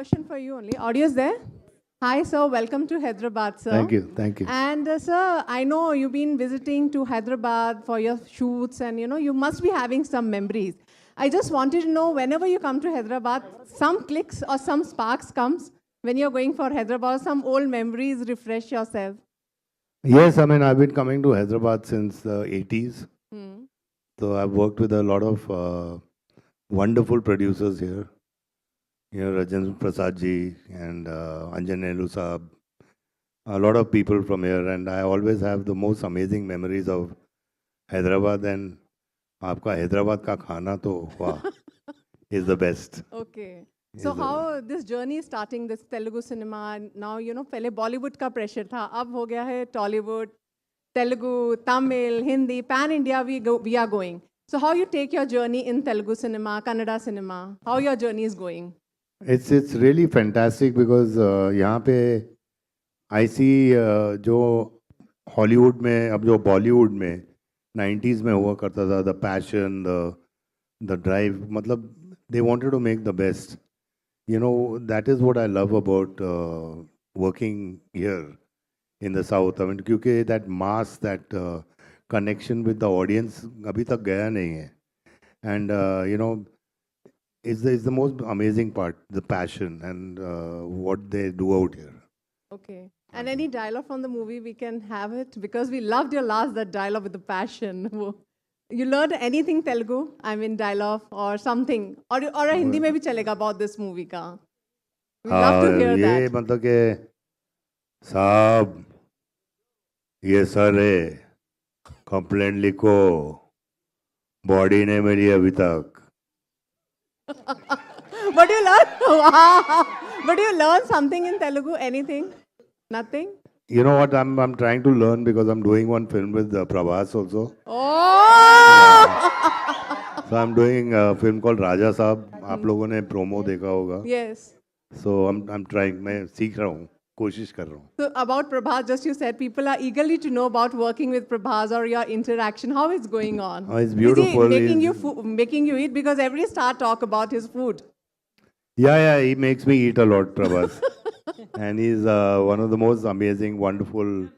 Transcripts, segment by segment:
question for you only. Audio's there? Hi, sir. Welcome to Hyderabad, sir. Thank you, thank you. And sir, I know you've been visiting to Hyderabad for your shoots, and you must be having some memories. I just wanted to know, whenever you come to Hyderabad, some clicks or some sparks comes when you're going for Hyderabad, some old memories refresh yourself. Yes, I mean, I've been coming to Hyderabad since the 80s. Hmm. So I've worked with a lot of wonderful producers here. Rajendra Prasad ji and Anjan Nehru Saab. A lot of people from here, and I always have the most amazing memories of Hyderabad. And आपका हैदराबाद का खाना तो वाह is the best. Okay. So how this journey is starting, this Telugu cinema, now, पहले Bollywood का pressure था, अब हो गया है Tollywood, Telugu, Tamil, Hindi, pan-India we are going. So how you take your journey in Telugu cinema, Kannada cinema, how your journey is going? It's really fantastic because यहाँ पे I see जो Hollywood में अब जो बॉलीवुड में 90s में हुआ करता था, द पैशन, द ड्राइव, मतलब they wanted to make the best. That is what I love about working here in the South. I mean, क्योंकि that mass, that connection with the audience अभी तक गया नहीं है. And it's the most amazing part, the passion and what they do out here. Okay. And any dialogue from the movie, we can have it, because we loved your that dialogue with the passion. You learned anything Telugu? I mean, dialogue or something, or a Hindi में भी चलेगा about this movie का. We love to hear ये that. मतलब कि साहब ये sir है, कंप्लेंट लिखो, बॉडी ने मेरी अभी तक. But you learn, wow. But you learn something in Telugu? Anything? Nothing? You know what? I'm trying to learn because I'm doing one film with Prabhas also. Oh! So I'm doing a film called Raja Saab. आप लोगों ने promo देखा होगा. Yes. So I'm trying. मैं सीख रहा हूँ, कोशिश कर रहा हूँ. So about Prabhas, just you said, people are eagerly to know about working with Prabhas or your interaction. How is going on? Oh, it's beautiful. Is he making you eat? Because every star talk about his food. Yeah, he makes me eat a lot, Prabhas. And he's one of the most amazing, wonderful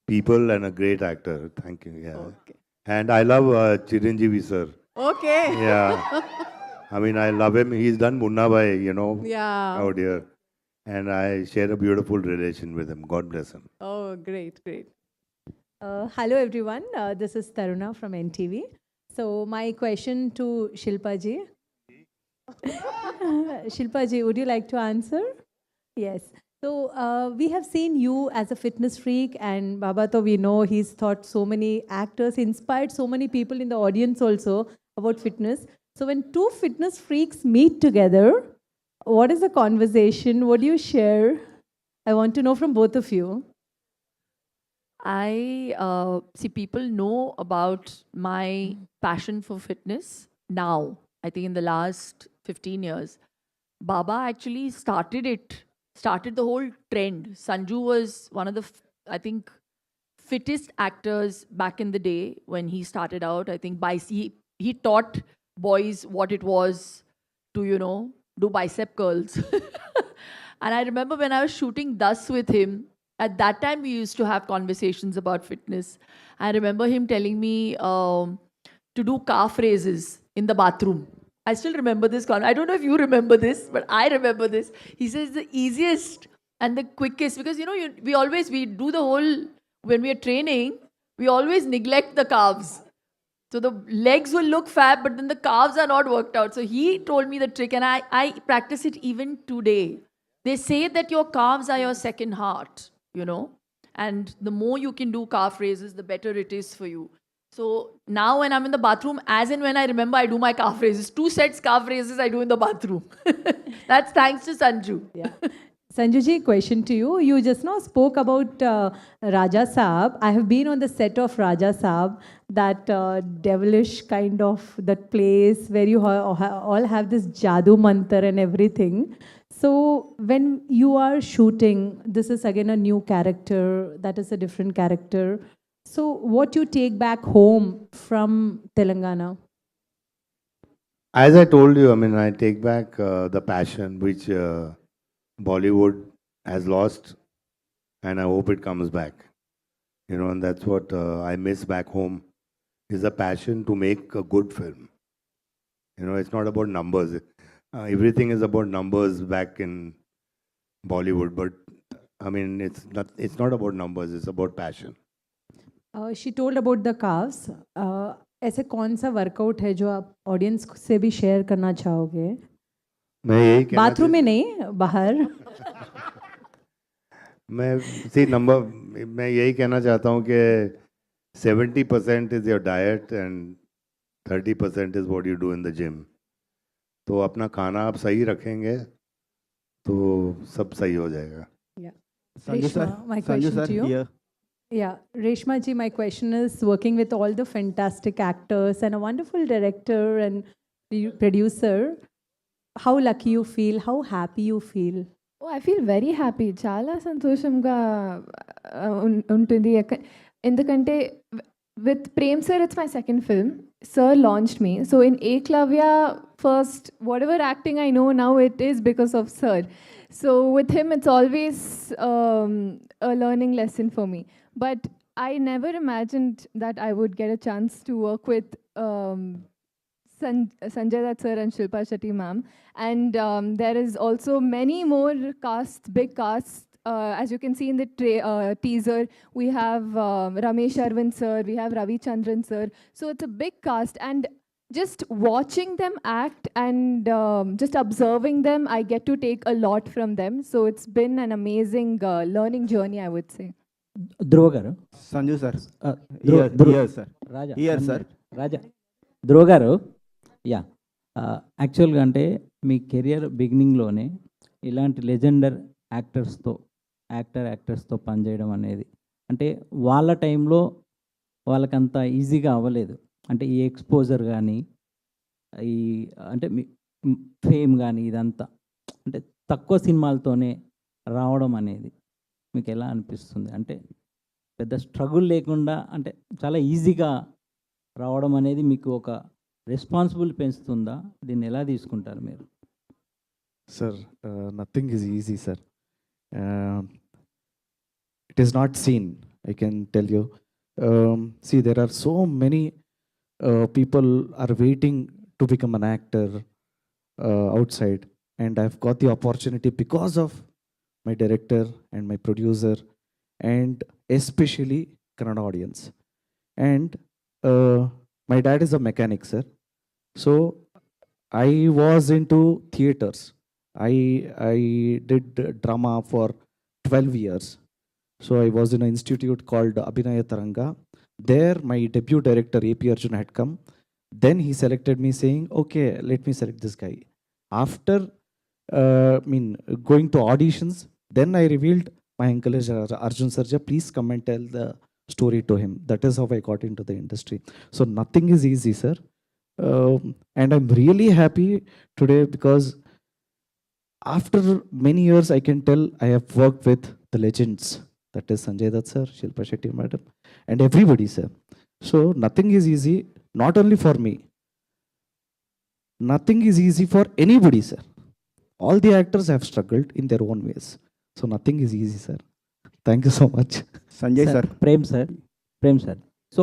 people and a great actor. Thank you. Yeah. Okay. And I love Chiranjeevi sir. Okay. Yeah. I mean, I love him. He's done Munna Bhai, Yeah. out here. And I share a beautiful relation with him. God bless him. Oh, great, great. Hello everyone, this is Taruna from NTV. So my question to Shilpa ji. Shilpa ji, would you like to answer? Yes. So we have seen you as a fitness freak, and Babato, we know he's taught so many actors, inspired so many people in the audience also about fitness. So when two fitness freaks meet together, what is the conversation? What do you share? I want to know from both of you. I see people know about my passion for fitness now. I think in the last 15 years, Baba actually started the whole trend. Sanju was one of the, I think, fittest actors back in the day when he started out. I think he taught boys what it was to, do bicep curls. And I remember when I was shooting Das with him, at that time we used to have conversations about fitness. I remember him telling me to do calf raises in the bathroom. I still remember this. I don't know if you remember this, but I remember this. He says the easiest and the quickest, because we do the whole, when we are training, we always neglect the calves. So the legs will look fat, but then the calves are not worked out. So he told me the trick, and I practice it even today. They say that your calves are your second heart, and the more you can do calf raises, the better it is for you. So now when I'm in the bathroom, as and when I remember, I do my calf raises. 2 sets calf raises I do in the bathroom. That's thanks to Sanju. Yeah. Sanju ji, question to you. You just now spoke about Raja Saab. I have been on the set of Raja Saab, that devilish kind of that place where you all have this Jadoo Mantar and everything. So when you are shooting, this is again a new character, that is a different character. So what you take back home from Telangana? As I told you, I mean, I take back the passion which Bollywood has lost, and I hope it comes back. You know, and that's what I miss back home, is a passion to make a good film. You know, it's not about numbers. Everything is about numbers back in Bollywood, but I mean, it's not about numbers. It's about passion. She told about the calves. ऐसे कौन सा workout है जो आप audience से भी share करना चाहोगे? मैं यही कहना बाथरूम में नहीं, बाहर. मैं यही कहना चाहता हूँ कि 70% is your diet and 30% is what you do in the gym. तो अपना खाना आप सही रखेंगे तो सब सही हो जाएगा. Sanju sir, Reshma, my Sanju question sir, to you. here. Yeah, Reshma ji, my question is, working with all the fantastic actors and a wonderful director and producer, how lucky you feel, how happy you feel? Oh, I feel very happy. చాలా సంతోషంగా ఉంటుంది. ఎందుకంటే with Prem sir, it's my second film. Sir launched me. So in Eklavya, first, whatever acting I know now, it is because of Sir. So with him, it's always a learning lesson for me. But I never imagined that I would get a chance to work with Sanjay Dutt sir and Shilpa Shetty ma'am. And there is also many more casts, big casts. As you can see in the teaser, we have Ramesh Arvind sir, we have Ravi Chandran sir. So it's a big cast, and just watching them act and just observing them, I get to take a lot from them. So it's been an amazing learning journey, I would say. ధ్రువ గారు, Sanju sir, Dhruva here sir. Raja, Here, sir. రాజా, ధ్రువ గారు, yeah, యాక్చువల్గా అంటే మీ career బిగినింగ్లోనే ఇలాంటి Legender యాక్టర్స్తో పనిచేయడం అనేది, అంటే వాళ్ళ టైంలో వాళ్ళకంత ఈజీగా అవ్వలేదు. అంటే ఈ ఎక్స్పోజర్ కానీ, ఈ అంటే మీ ఫేమ్ కానీ, ఇదంతా అంటే తక్కువ సినిమాలతోనే రావడం అనేది మీకు ఎలా అనిపిస్తుంది? అంటే పెద్ద స్ట్రగుల్ లేకుండా, అంటే చాలా ఈజీగా రావడం అనేది మీకు ఒక రెస్పాన్సిబుల్ పెంచుతుందా? దీన్ని ఎలా తీసుకుంటారు మీరు? Sir, nothing is easy, sir. It is not seen, I can tell you. See, there are so many people are waiting to become an actor outside, and I've got the opportunity because of my director and my producer, and especially Kannada audience. And my dad is a mechanic, sir. So I was into theaters. I did drama for 12 years. So I was in an institute called Abhinaya Taranga. There my debut director AP Arjun had come. Then he selected me saying, okay, let me select this guy. After going to auditions, then I revealed my uncle is Arjun Sarja, please come and tell the story to him. That is how I got into the industry. So nothing is easy, sir. And I'm really happy today because after many years, I can tell I have worked with the legends. That is Sanjay Dutt sir, Shilpa Shetty madam, and everybody, sir. So nothing is easy, not only for me. Nothing is easy for anybody, sir. All the actors have struggled in their own ways. So nothing is easy, sir. Thank you so much. Sanjay sir. Prem sir, so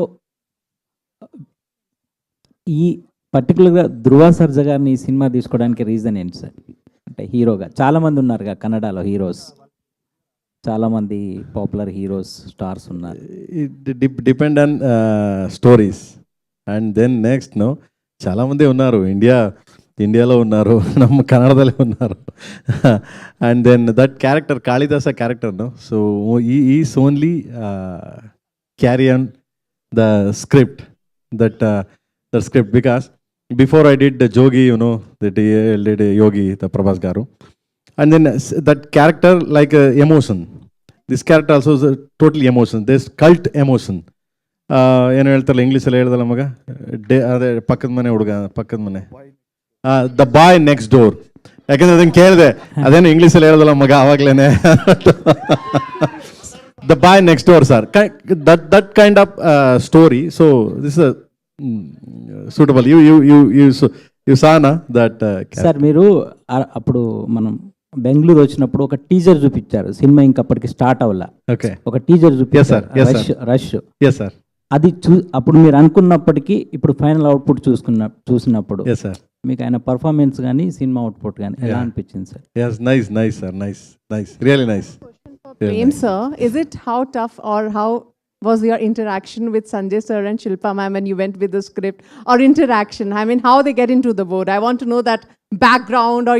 ఈ పర్టికులర్గా ధ్రువ సర్జా గారిని ఈ cinema తీసుకోవడానికి reason ఏంటి sir? అంటే హీరోగా చాలామంది ఉన్నారుగా కన్నడలో హీరోస్, చాలామంది పాపులర్ హీరోస్ స్టార్స్ ఉన్నారు. Depend on stories. And then next చాలామంది ఉన్నారు, ఇండియాలో ఉన్నారు, ನಮ್ಮ కన్నడದಲ್ಲೇ ఉన్నారు. And then that character Kalidasa character so is only carry on the script that script because before I did the Jogi, that he did Yogi, the Prabhas Garu, and then that character like emotion. This character also is a totally emotion. There's cult emotion. ಏನು ಹೇಳ್ತಾರಲ್ಲ ಇಂಗ್ಲೀಷಲ್ಲಿ ಹೇಳ್ದಲ್ಲ ಮಗ, ಅದೇ ಪಕ್ಕದ ಮನೆ the boy next door. ಯಾಕಂದ್ರೆ ಅದನ್ನು ಕೇಳಿದೆ, ಅದೇನು ಇಂಗ್ಲೀಷಲ್ಲಿ ಹೇಳ್ದಲ್ಲ ಮಗ ಆವಾಗಲೇ. The boy next door sir, that kind of story. So this is suitable. You saw na that sir మీరు అప్పుడు మనం బెంగళూరు వచ్చినప్పుడు ఒక టీజర్ చూపించారు, సినిమా ఇంకప్పటికి స్టార్ట్ అవ్వాల, ఓకే. ఒక టీజర్ చూపించారు, Yes, sir. Rush. Yes sir. అది అప్పుడు మీరు అనుకున్నప్పటికీ ఇప్పుడు ఫైనల్ అవుట్పుట్ చూసినప్పుడు ఎస్ సార్. మీకు ఆయన పర్ఫార్మెన్స్ కానీ సినిమా అవుట్పుట్ కానీ ఎలా అనిపించింది sir? Yes, nice sir, nice, really nice. Prem sir, is it how tough or how was your interaction with Sanjay sir and Shilpa ma'am when you went with the script, or interaction? I mean, how they get into the board. I want to know that background, or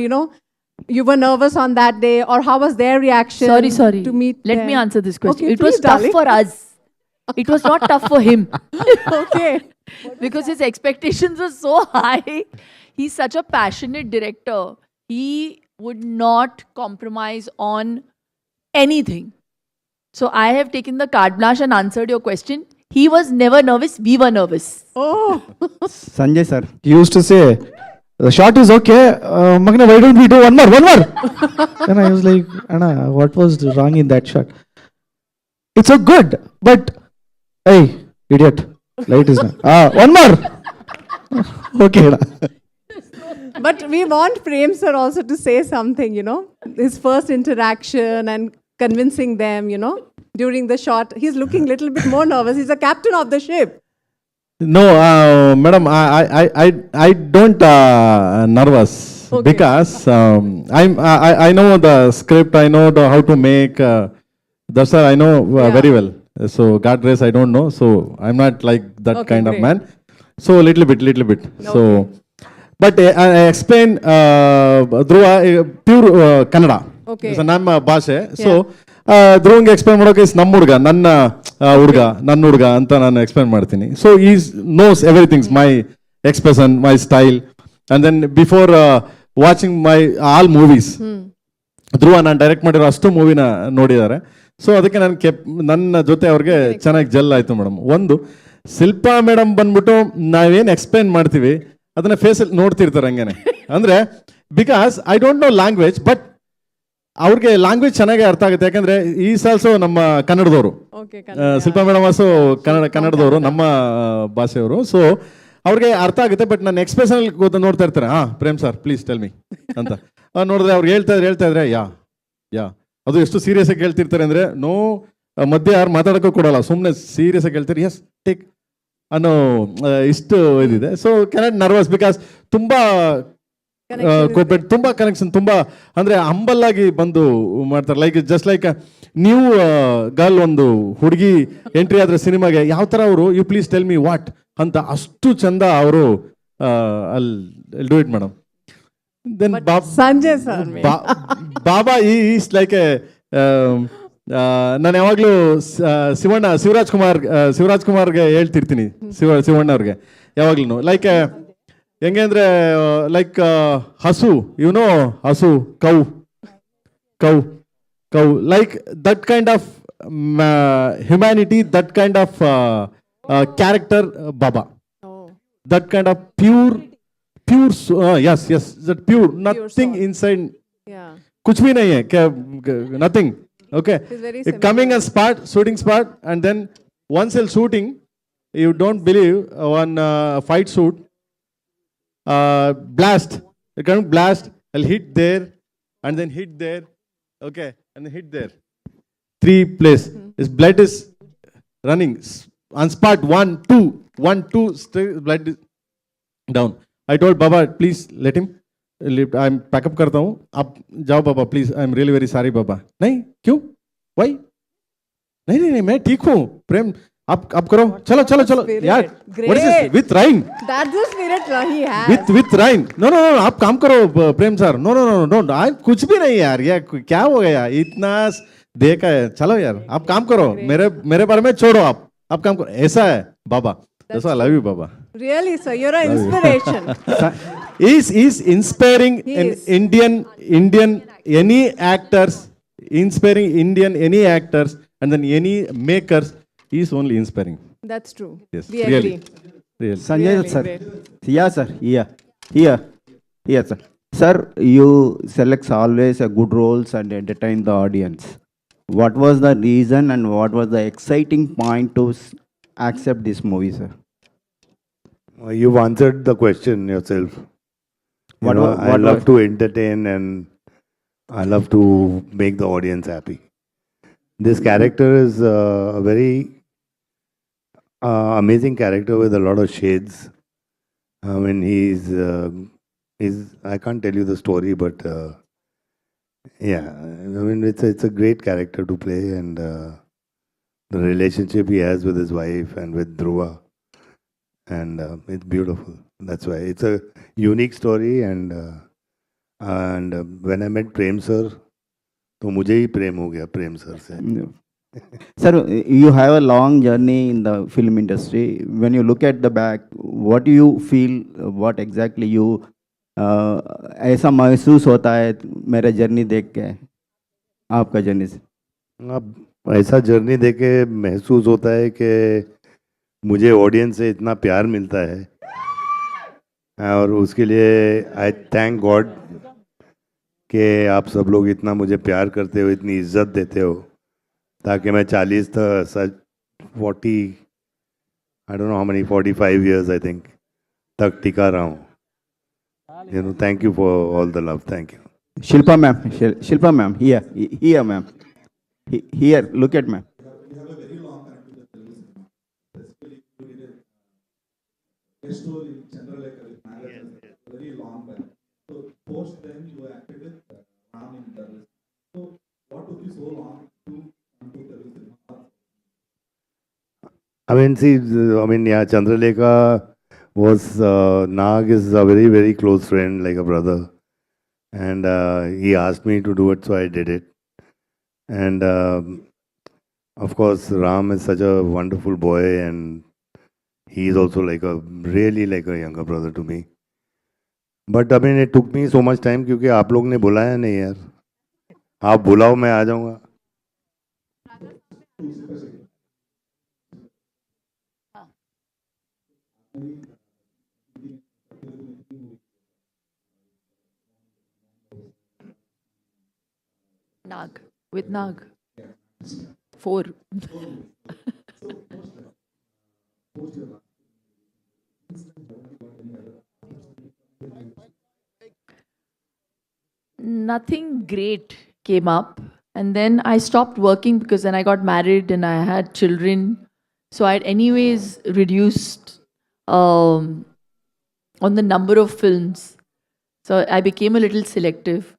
you were nervous on that day, or how was their reaction? Sorry. To meet Let them? me answer this question. Okay, It was please, tough darling. for us. It was not tough for him. Okay. Because his expectations were so high. He's such a passionate director. He would not compromise on anything. So I have taken the carte blanche and answered your question. He was never nervous. We were nervous. Oh. Sanjay sir, he used to say, the shot is okay, Magna, why don't we do one more? And I was like, Anna, what was wrong in that shot? It's so good, but hey, idiot, light is not. One more. Okay. But we want Prem sir also to say something, his first interaction and convincing them, during the shot. He's looking a little bit more nervous. He's a captain of the ship. No, madam, I don't nervous. Okay. Because I know the script. I know how to make. That's all I know very well. So God grace, I don't know. So I'm not like that Okay, kind of great. man. So little bit. So, but I explain Dhruva pure Kannada. Okay. So ನಮ್ಮ ಭಾಷೆ. So ಧ್ರುವಂಗೆ explain ಮಾಡೋಕೆ ನಮ್ಮ ಹುಡುಗ, ನನ್ನ ಹುಡುಗ ಅಂತ ನಾನು explain ಮಾಡ್ತೀನಿ. So is knows everythings, my expression, my style. And then before watching my all movies, Dhruva ನಾನು ಡೈರೆಕ್ಟ್ ಮಾಡಿರೋ ಅಷ್ಟು ಮೂವಿನ ನೋಡಿದ್ದಾರೆ. ಸೊ ಅದಕ್ಕೆ ನನ್ನ ಜೊತೆ ಅವ್ರಿಗೆ ಚೆನ್ನಾಗಿ ಜೆಲ್ ಆಯಿತು ಮೇಡಮ್. ಒಂದು ಶಿಲ್ಪಾ ಮೇಡಮ್ ಬಂದ್ಬಿಟ್ಟು ನಾವೇನು ಎಕ್ಸ್ಪ್ಲೈನ್ ಮಾಡ್ತೀವಿ ಅದನ್ನ ಫೇಸಲ್ಲಿ ನೋಡ್ತಿರ್ತಾರೆ ಹಂಗೇನೆ. ಅಂದರೆ because I don't know language, but ಅವ್ರಿಗೆ ಲ್ಯಾಂಗ್ವೇಜ್ ಚೆನ್ನಾಗಿ ಅರ್ಥ ಆಗುತ್ತೆ. ಯಾಕಂದ್ರೆ ಈ ಸಾಲ್ಸೋ ನಮ್ಮ ಕನ್ನಡದವರು, ಶಿಲ್ಪಾ ಮೇಡಮ್ ಆಲ್ಸೋ ಕನ್ನಡದವರು, ನಮ್ಮ ಭಾಷೆಯವರು. ಸೊ ಅವ್ರಿಗೆ ಅರ್ಥ ಆಗುತ್ತೆ. ಬಟ್ ನನ್ನ ಎಕ್ಸ್ಪ್ರೆಷನ್ ನೋಡ್ತಾ ಇರ್ತಾರೆ, ಪ್ರೇಮ್ ಸರ್ ಪ್ಲೀಸ್ ಟೆಲ್ ಮಿ ಅಂತ ನೋಡಿದ್ರೆ ಅವ್ರು ಹೇಳ್ತಾ ಇದ್ರೆ ಯಾ ಅದು ಎಷ್ಟು ಸೀರಿಯಸ್ ಆಗಿ ಹೇಳ್ತಿರ್ತಾರೆ ಅಂದ್ರೆ ಮಧ್ಯೆ ಯಾರು ಮಾತಾಡೋಕ್ಕೂ ಕೊಡಲ್ಲ, ಸುಮ್ಮನೆ ಸೀರಿಯಸ್ ಆಗಿ ಹೇಳ್ತಾರೆ, ಎಸ್ ಟೇಕ್ ಅನ್ನೋ ಇಷ್ಟು ಇದಿದೆ. ಸೊ ಕೆನಾಟ್ ನರ್ವಸ್ ಬಿಕಾಸ್ ತುಂಬಾ ಕೋಪರೇಟ್, ತುಂಬಾ ಕನೆಕ್ಷನ್, ತುಂಬಾ ಅಂದ್ರೆ ಹಂಬಲ್ ಆಗಿ ಬಂದು ಮಾಡ್ತಾರೆ. Like just like new girl, ಒಂದು ಹುಡುಗಿ ಎಂಟ್ರಿ ಆದ್ರೆ ಸಿನಿಮಾಗೆ ಯಾವ ತರ ಅವರು you please tell me what ಅಂತ ಅಷ್ಟು ಚಂದ ಅವರು ಅಲ್ಲಿ do it madam. Then Sanjay sir, Baba is like ನಾನು ಯಾವಾಗಲೂ ಶಿವರಾಜ್ ಕುಮಾರ್ಗೆ ಹೇಳ್ತಿರ್ತೀನಿ, ಶಿವಣ್ಣ ಅವ್ರಿಗೆ ಯಾವಾಗ್ಲೂ ಲೈಕ್ ಹೆಂಗೆ ಅಂದ್ರೆ ಲೈಕ್ ಹಸು, ಹಸು, cow like that kind of humanity, that kind of character Baba, that kind of pure yes that pure, nothing inside, kuch bhi nahi hai, nothing. Okay, coming a spot, shooting spot, and then once he'll shooting, you don't believe, one fight shoot, blast, it can blast, I'll hit there and then hit there, okay, and then hit there, 3 place, his blood is running on spot, 1 2 straight blood is down. I told Baba, please let him lift. I'm pack up करता हूँ, आप जाओ बाबा please, I am really very sorry बाबा. नहीं क्यों, Y, नहीं मैं ठीक हूँ प्रेम, आप करो, चलो यार, what is this with Ryan, that's the spirit he has. with Ryan, no आप काम करो प्रेम सर, no आई कुछ भी नहीं यार, ये क्या हो गया, इतना देखा है, चलो यार आप काम करो, मेरे बारे में छोड़ो, आप काम करो, ऐसा है बाबा. That's why I love you, Baba. Really, sir, you're an inspiration. He's inspiring Indian any actors, inspiring Indian any actors, and then any makers. He's only inspiring. That's true. Yes, We really. agree. Sanjay Really sir. great. Yeah, sir. Yeah, sir. Sir, you select always a good roles and entertain the audience. What was the reason and what was the exciting point to accept this movie, sir? You've answered the question yourself. I love to entertain, and I love to make the audience happy. This character is a very amazing character with a lot of shades. I mean, he's I can't tell you the story, but yeah, I mean, it's a great character to play, and the relationship he has with his wife and with Dhruva, and it's beautiful. That's why it's a unique story, and when I met Prem sir, तो मुझे ही प्रेम हो गया प्रेम sir से. Sir, you have a long journey in the film industry. When you look at the back, what do you feel? What exactly you ऐसा महसूस होता है मेरा जर्नी देख के, आपका जर्नी से? अब ऐसा जर्नी देख के महसूस होता है कि मुझे ऑडियंस से इतना प्यार मिलता है, और उसके लिए आई थैंक गॉड कि आप सब लोग इतना मुझे प्यार करते हो, इतनी इज्जत देते हो, ताकि मैं 40 तक 40 I don't know how many 45 years I think तक टिका रहा हूँ. You know, thank you for all the love. Thank you. Shilpa ma'am, here ma'am. Here, look at ma'am. I mean, see, I mean, yeah, Chandralekha was, Nag is a very, very close friend, like a brother. And he asked me to do it, so I did it. And of course, Ram is such a wonderful boy, and he is also like a, really like a younger brother to me. But I mean, it took me so much time क्योंकि आप लोग ने बुलाया नहीं यार. आप बुलाओ मैं आ जाऊँगा. Nag. With Nag. 4. Nothing great came up. And then I stopped working because then I got married and I had children. So I'd anyways reduced on the number of films. So I became a little selective.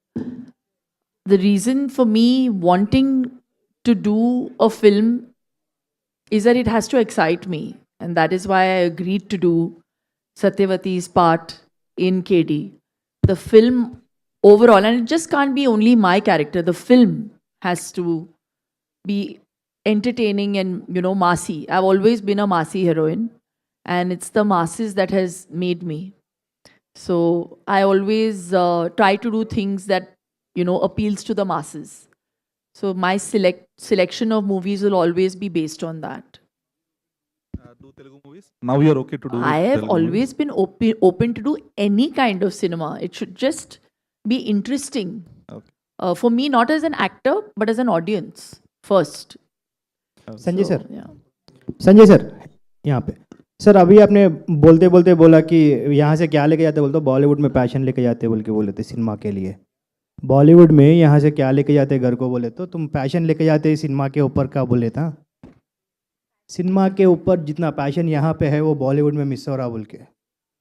The reason for me wanting to do a film is that it has to excite me. And that is why I agreed to do Satyavati's part in KD. The film overall, and it just can't be only my character, the film has to be entertaining and, you know, massy. I've always been a massy heroine, and it's the masses that has made me. So I always try to do things that, you know, appeals to the masses. So my selection of movies will always be based on that. Do Telugu movies? Now you're okay to do I have Telugu always been open to do any kind of cinema. It should just be interesting. Okay. For me, not as an actor, but as an audience first. Sanjay So, sir, yeah. Sanjay sir यहाँ पे sir, अभी आपने बोलते बोलते बोला कि यहाँ से क्या लेके जाते, बोलते बॉलीवुड में पैशन लेके जाते बोल के बोले थे सिनेमा के लिए. बॉलीवुड में यहाँ से क्या लेके जाते घर को, बोले तो तुम पैशन लेके जाते सिनेमा के ऊपर का बोले था. सिनेमा के ऊपर जितना पैशन यहाँ पे है वो बॉलीवुड में मिस हो रहा बोल के.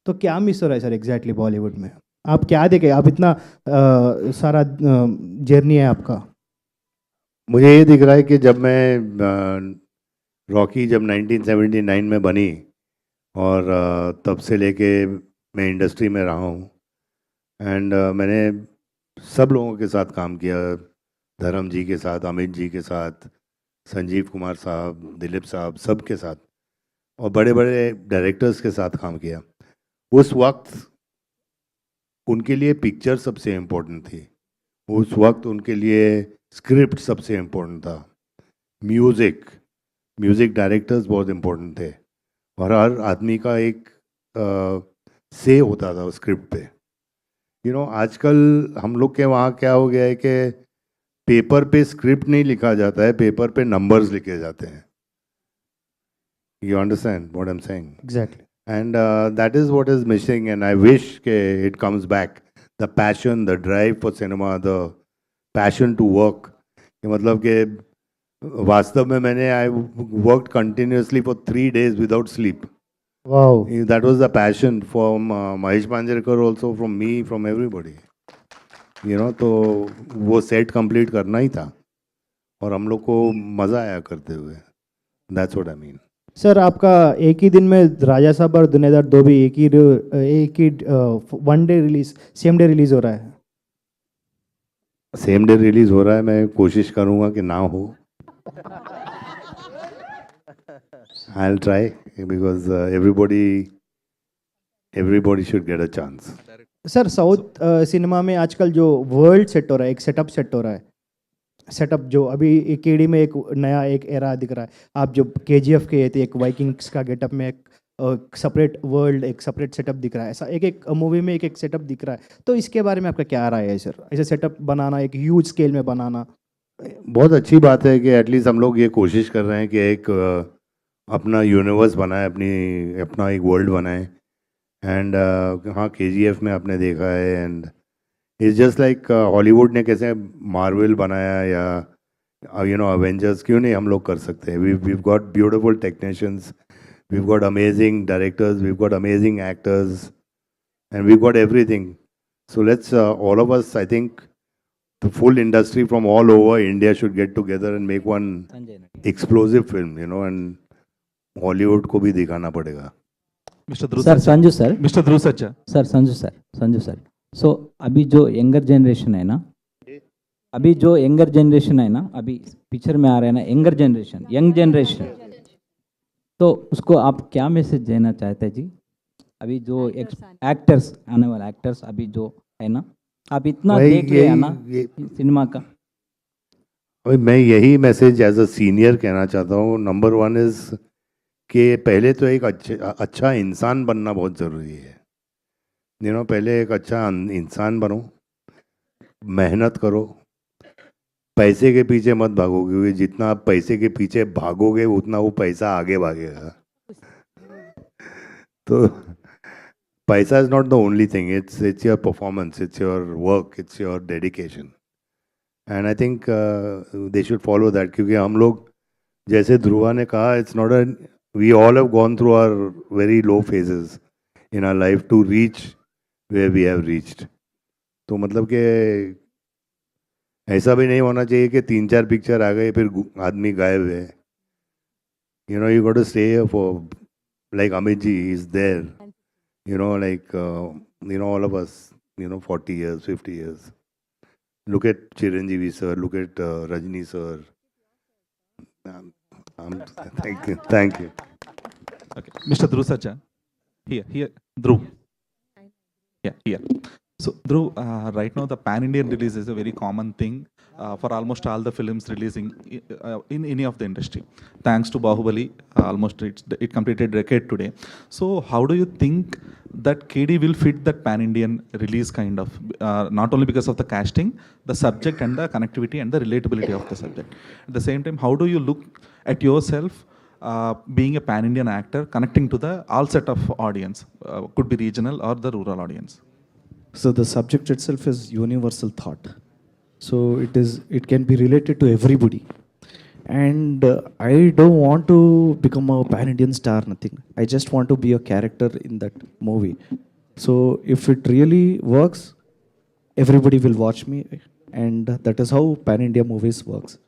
तो क्या मिस हो रहा है सर एग्जैक्टली बॉलीवुड में? आप क्या देखे, आप इतना सारा जर्नी है आपका. मुझे ये दिख रहा है कि जब मैं रॉकी जब 1979 में बनी और तब से लेके मैं इंडस्ट्री में रहा हूँ, एंड मैंने सब लोगों के साथ काम किया, धर्म जी के साथ, अमित जी के साथ, संजीव कुमार साहब, दिलीप साहब, सब के साथ, और बड़े बड़े डायरेक्टर्स के साथ काम किया. उस वक्त उनके लिए पिक्चर सबसे इम्पोर्टेंट थी. उस वक्त उनके लिए स्क्रिप्ट सबसे इम्पोर्टेंट था. म्यूज़िक डायरेक्टर्स बहुत इम्पोर्टेंट थे, और हर आदमी का एक से होता था स्क्रिप्ट पे. यू नो, आजकल हम लोग के वहाँ क्या हो गया है कि पेपर पे स्क्रिप्ट नहीं लिखा जाता है, पेपर पे नंबर्स लिखे जाते हैं. You understand what I am saying? Exactly. And that is what is missing, and I wish it comes back. The passion, the drive for cinema, the passion to work, मतलब कि वास्तव में मैंने I worked continuously for 3 days without sleep. Wow. That was the passion from Mahesh Manjrekar also, from me, from everybody. तो वो set complete करना ही था और हम लोग को मज़ा आया करते हुए. That's what I mean. Sir आपका एक ही दिन में राजा साहब और दुनियादार 2 भी एक ही one day release, same day release हो रहा है. सेम डे रिलीज हो रहा है. मैं कोशिश करूँगा कि ना हो. I'll try because everybody should get a chance. Sir south cinema में आजकल जो वर्ल्ड सेट हो रहा है, एक सेटअप सेट हो रहा है, सेटअप जो अभी एक केडी में एक नया एक एरा दिख रहा है. आप जो KGF के थे, एक वाइकिंग्स का गेटअप में एक सेपरेट वर्ल्ड, एक सेपरेट सेटअप दिख रहा है. ऐसा एक मूवी में एक सेटअप दिख रहा है. तो इसके बारे में आपका क्या राय है सर? ऐसे सेटअप बनाना, एक ह्यूज स्केल में बनाना. बहुत अच्छी बात है कि एटलीस्ट हम लोग ये कोशिश कर रहे हैं कि एक अपना यूनिवर्स बनाए, अपना एक वर्ल्ड बनाए. एंड हाँ, KGF में आपने देखा है. And it's just like Hollywood ने कैसे मार्वल बनाया या अवेंजर्स, क्यों नहीं हम लोग कर सकते हैं. We've got beautiful technicians, we've got amazing directors, we've got amazing actors, and we've got everything. So let's all of us, I think the full industry from all over India should get together and make one explosive film, and Hollywood को भी दिखाना पड़ेगा. Mr. Dhruv sir Sarja. Sanju sir, Mr. Dhruv Sarja. Sir Sanju sir. So अभी जो younger generation है ना, अभी picture में आ रहा है ना, यंग जनरेशन, तो उसको आप क्या मैसेज देना चाहते हैं जी? अभी जो एक्टर्स, आने वाले एक्टर्स अभी जो है ना, आप इतना देख रहे हैं ना सिनेमा का. अभी मैं यही मैसेज एज अ सीनियर कहना चाहता हूँ. नंबर 1 इज़ कि पहले तो एक अच्छा इंसान बनना बहुत ज़रूरी है. पहले एक अच्छा इंसान बनो, मेहनत करो, पैसे के पीछे मत भागो, क्योंकि जितना आप पैसे के पीछे भागोगे उतना वो पैसा आगे भागेगा. तो पैसा is not the only thing. It's your performance, it's your work, it's your dedication. And I think they should follow that. क्योंकि हम लोग, जैसे ध्रुवा ने कहा, it's not a, we all have gone through our very low phases in our life to reach where we have reached. तो मतलब कि ऐसा भी नहीं होना चाहिए कि 3-4 पिक्चर आ गए फिर आदमी गायब है. You got to stay here for, like Amit ji is there. All of us, 40 years, 50 years. Look at Chiranjeevi sir, look at Rajni sir. Thank you. Okay. Mr. Dhruv Sarja. Here, Dhruv. Yeah, here. So, Dhruv, right now the pan-Indian release is a very common thing for almost all the films releasing in any of the industry. Thanks to Bahubali, almost it completed decade today. So, how do you think that KD will fit that pan-Indian release kind of, not only because of the casting, the subject and the connectivity and the relatability of the subject. At the same time, how do you look at yourself being a pan-Indian actor connecting to the all set of audience, could be regional or the rural audience? So the subject itself is universal thought. So it can be related to everybody. And I don't want to become a pan-Indian star, nothing. I just want to be a character in that movie. So if it really works, everybody will watch me. And that is how pan-India movies works.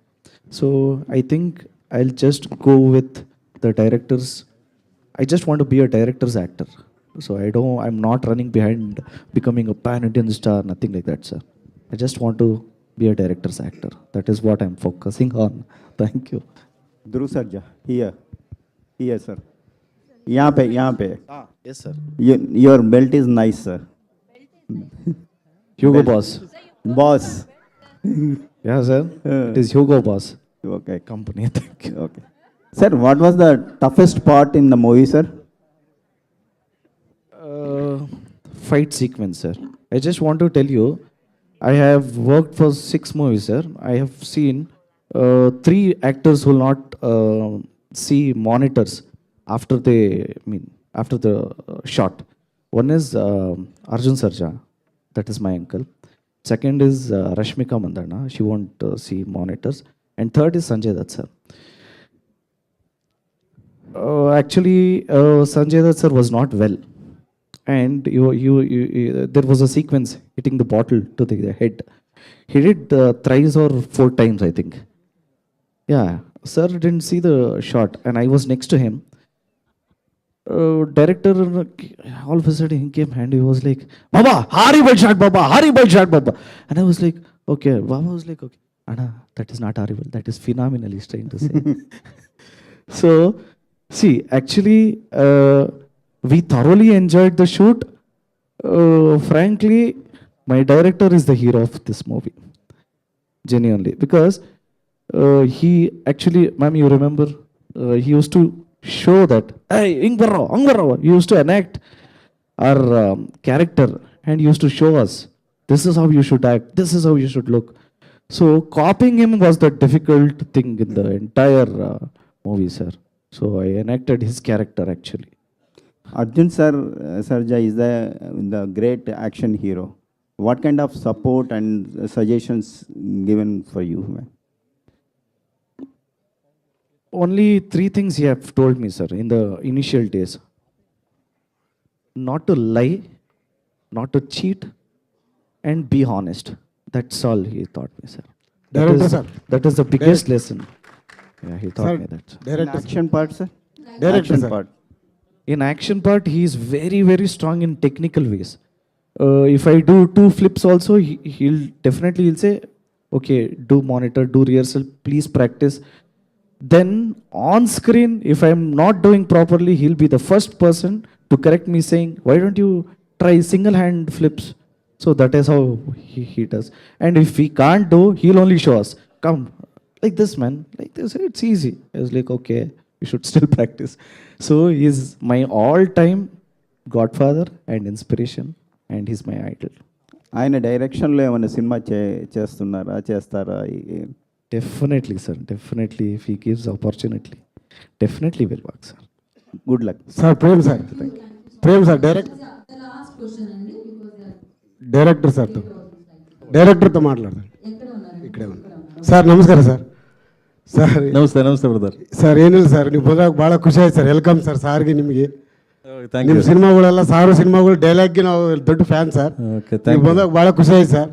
So I think I'll just go with the directors. I just want to be a director's actor. So I'm not running behind becoming a pan-Indian star, nothing like that, sir. I just want to be a director's actor. That is what I'm focusing on. Thank you. Dhruv Sarja, here, sir. यहाँ पे. Yes, sir. Your belt is nice, sir. Hugo Boss. Boss. Yeah, sir. It is Hugo Boss. Okay. Company. Thank you. Okay. Sir, what was the toughest part in the movie, sir? Fight sequence, sir. I just want to tell you, I have worked for 6 movies, sir. I have seen 3 actors who will not see monitors after the shot. One is Arjun Sarja, that is my uncle. Second is Rashmika Mandana. She won't see monitors. And third is Sanjay Dutt sir. Actually, Sanjay Dutt sir was not well, and there was a sequence hitting the bottle to the head. He did thrice or 4 times, I think. Yeah, sir didn't see the shot, and I was next to him. Director, all of a sudden he came and he was like, "Baba, horrible shot, Baba, horrible shot, Baba." And I was like, okay. Baba was like, okay, Anna, that is not horrible, that is phenomenal, he's trying to say. So, see, actually, we thoroughly enjoyed the shoot. Frankly, my director is the hero of this movie, genuinely, because he actually, ma'am, you remember, he used to show that, hey, Angvarrao, he used to enact our character, and he used to show us, this is how you should act, this is how you should look. So copying him was the difficult thing in the entire movie, sir. So I enacted his character actually. Arjun sir, Sarja is the great action hero. What kind of support and suggestions given for you, man? Only 3 things he have told me, sir, in the initial days. Not to lie, not to cheat, and be honest. That's all he taught me, sir. Director, sir. That is the biggest lesson. Yeah, he taught Sir, me that, sir. Director, Action part, sir? Director, Action sir. part. In action part, he is very, very strong in technical ways. If I do 2 flips also, he'll say, okay, do monitor, do rehearsal, please practice. Then on screen, if I'm not doing properly, he'll be the first person to correct me saying, why don't you try single hand flips? So that is how he does. And if we can't do, he'll only show us, come, like this, man, like this, it's easy. I was like, okay, you should still practice. So he's my all-time godfather and inspiration, and he's my idol. ఆయన డైరెక్షన్లో ఏమైనా cinema చేస్తారా? Definitely, sir. Definitely, if he gives opportunity, definitely will work, sir. Good luck. Sir, Prem sir. Prem sir, director సార్తో డైరెక్టర్తో మాట్లాడతాను. ఇక్కడే ఉన్నా sir. ನಮಸ್ಕಾರ sir. Sir ನಮಸ್ತೆ ಬ್ರದರ್. ಸರ್ ಏನಿಲ್ಲ ಸರ್, ನೀವು ಬಂದಾಗ ಭಾಳ ಖುಷಿ ಆಯ್ತು ಸರ್. ವೆಲ್ಕಮ್ ಸರ್ ಸಾರ್ಗೆ ನಿಮಗೆ. ನಿಮ್ಮ ಸಿನಿಮಾಗಳೆಲ್ಲ ಸಾರು ಸಿನಿಮಾಗಳು ಡೈಲಾಗ್ಗೆ ನಾವು ದೊಡ್ಡ ಫ್ಯಾನ್ ಸರ್. ನೀವು ಬಂದಾಗ ಭಾಳ ಖುಷಿ ಆಯ್ತು ಸರ್.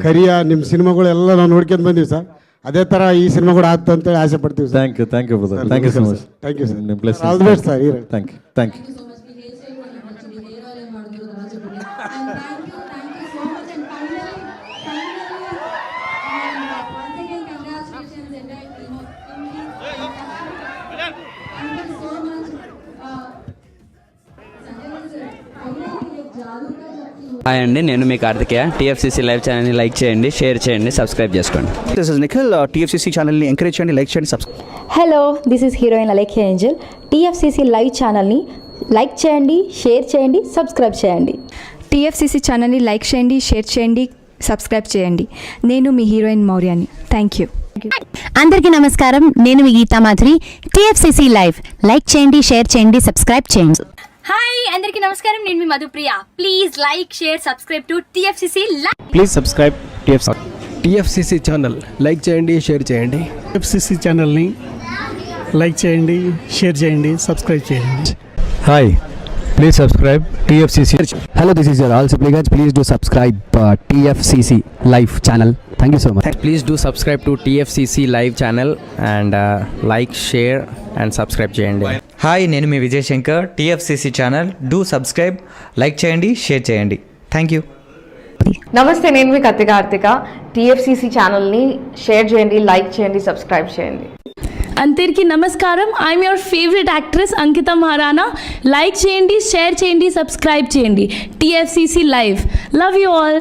ಕರಿಯ ನಿಮ್ಮ ಸಿನಿಮಾಗಳೆಲ್ಲ ನಾವು ನೋಡ್ಕೊಂಡು ಬಂದೀವಿ ಸರ್. ಅದೇ ಥರ ಈ ಸಿನಿಮಾ ಕೂಡ ಆಗ್ತಾ ಅಂತೇಳಿ ಆಸೆ ಪಡ್ತೀವಿ ಸರ್. Thank you brother. Thank you so much. Thank you sir. All the best sir. Thank you. Hi అండి, నేను మీ కార్తికేయ. టీఎఫ్సీసీ లైవ్ ఛానల్ని లైక్ చేయండి, షేర్ చేయండి, సబ్స్క్రైబ్ చేసుకోండి. This is Nikhil. టీఎఫ్సీసీ ఛానల్ని ఎంకరేజ్ చేయండి, లైక్ చేయండి, subscribe. Hello, this is heroine Alekhya Angel. TFCC live ఛానల్ని లైక్ చేయండి, షేర్ చేయండి, సబ్స్క్రైబ్ చేయండి. టీఎఫ్సీసీ ఛానల్ని లైక్ చేయండి, షేర్ చేయండి, సబ్స్క్రైబ్ చేయండి. నేను మీ హీరోయిన్ మౌర్యాని. Thank you. అందరికీ నమస్కారం, నేను మీ Geetha Madhuri. TFCC live like చేయండి, షేర్ చేయండి, సబ్స్క్రైబ్ చేయండి. హాయ్ అందరికీ నమస్కారం, నేను మీ Madhupriya. Please like, share, subscribe to TFCC live. Please subscribe TFCC channel. Like చేయండి, షేర్ చేయండి. టీఎఫ్సీసీ ఛానల్ని లైక్ చేయండి, షేర్ చేయండి, సబ్స్క్రైబ్ చేయండి. Hi, please subscribe TFCC. Hello, this is your all Sipligunj. Please do subscribe TFCC live channel. Thank you so much. Please do subscribe to TFCC live channel and like, share and subscribe చేయండి. హాయ్, నేను మీ Vijay Shankar. TFCC channel do subscribe, like చేయండి, share చేయండి. Thank you. నమస్తే, నేను మీ Karthika. TFCC ఛానల్ని షేర్ చేయండి, లైక్ చేయండి, సబ్స్క్రైబ్ చేయండి. అందరికీ నమస్కారం, I'm your favourite actress Ankita Maharana. Like చేయండి, షేర్ చేయండి, సబ్స్క్రైబ్ చేయండి. TFCC live. Love you all.